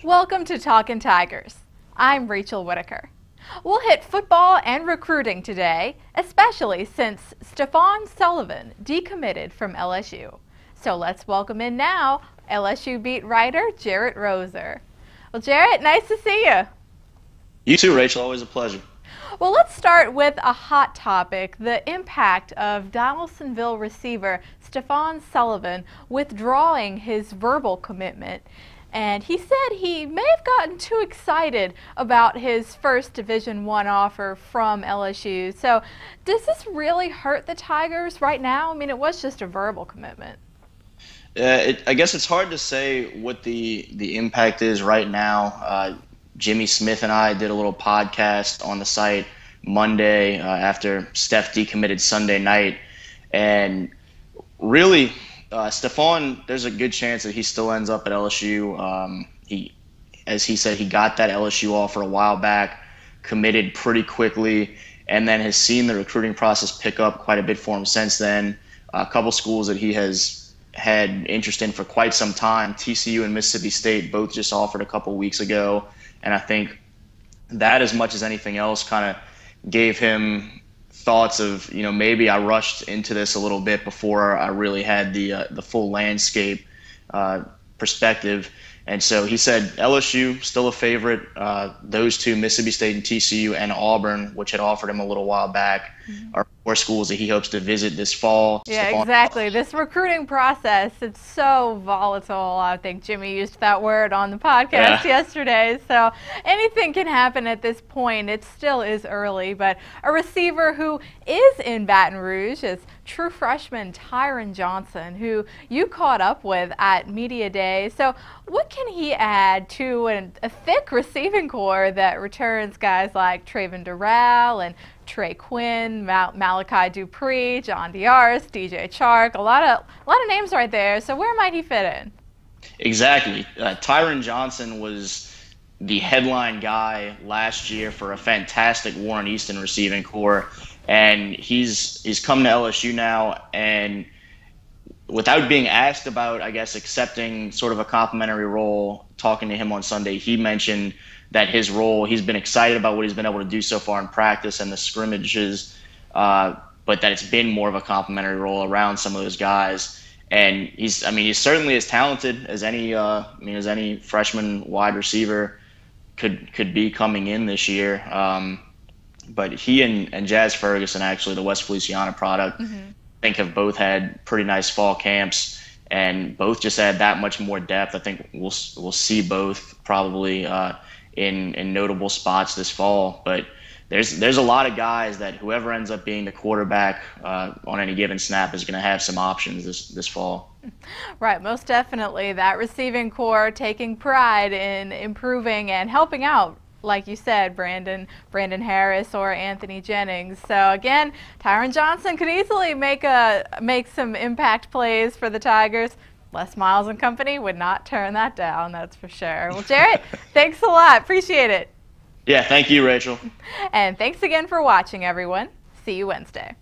Welcome to Talkin' Tigers. I'm Rachel Whittaker. We'll hit football and recruiting today, especially since Stephon Sullivan decommitted from LSU. So let's welcome in now LSU beat writer Jerit Roser. Well, Jerit, nice to see you. You too, Rachel. Always a pleasure. Well, let's start with a hot topic, the impact of Donaldsonville receiver Stephon Sullivan withdrawing his verbal commitment. And he said he may have gotten too excited about his first Division I offer from LSU. So does this really hurt the Tigers right now? I mean, it was just a verbal commitment. I guess it's hard to say what the impact is right now. Jimmy Smith and I did a little podcast on the site Monday after Steph decommitted Sunday night. And really, Stephon, there's a good chance that he still ends up at LSU. As he said, he got that LSU offer a while back, committed pretty quickly, and then has seen the recruiting process pick up quite a bit for him since then. A couple schools that he has had interest in for quite some time, TCU and Mississippi State, both just offered a couple weeks ago. And I think that, as much as anything else, kind of gave him thoughts of, maybe I rushed into this a little bit before I really had the full landscape perspective. And so he said LSU, still a favorite. Those two, Mississippi State and TCU, and Auburn, which had offered him a little while back, are four schools that he hopes to visit this fall. Yeah, exactly. This recruiting process, it's so volatile. I think Jimmy used that word on the podcast yesterday. So anything can happen at this point. It still is early, but a receiver who is in Baton Rouge is true freshman Tyron Johnson, who you caught up with at Media Day. So what can he add to a thick receiving core that returns guys like Traven Durrell and Trey Quinn, Malachi Dupree, John Diarse, DJ Chark, a lot of names right there. So where might he fit in? Exactly. Tyron Johnson was the headline guy last year for a fantastic Warren Easton receiving core, and he's come to LSU now, and without being asked about, I guess, accepting sort of a complimentary role, talking to him on Sunday, he mentioned that his role, he's been excited about what he's been able to do so far in practice and the scrimmages, but that it's been more of a complimentary role around some of those guys. And he's certainly as talented as any freshman wide receiver could be coming in this year. But he and Jazz Ferguson, actually, the West Feliciana product, I think have both had pretty nice fall camps, and both just add that much more depth. I think we'll see both probably in notable spots this fall. But there's a lot of guys that whoever ends up being the quarterback on any given snap is going to have some options this fall. Right, most definitely. That receiving core taking pride in improving and helping out, like you said, Brandon Harris or Anthony Jennings. So again, Tyron Johnson could easily make some impact plays for the Tigers. Les Miles and company would not turn that down, that's for sure. Well, Jerit, thanks a lot. Appreciate it. Yeah, thank you, Rachel. And thanks again for watching, everyone. See you Wednesday.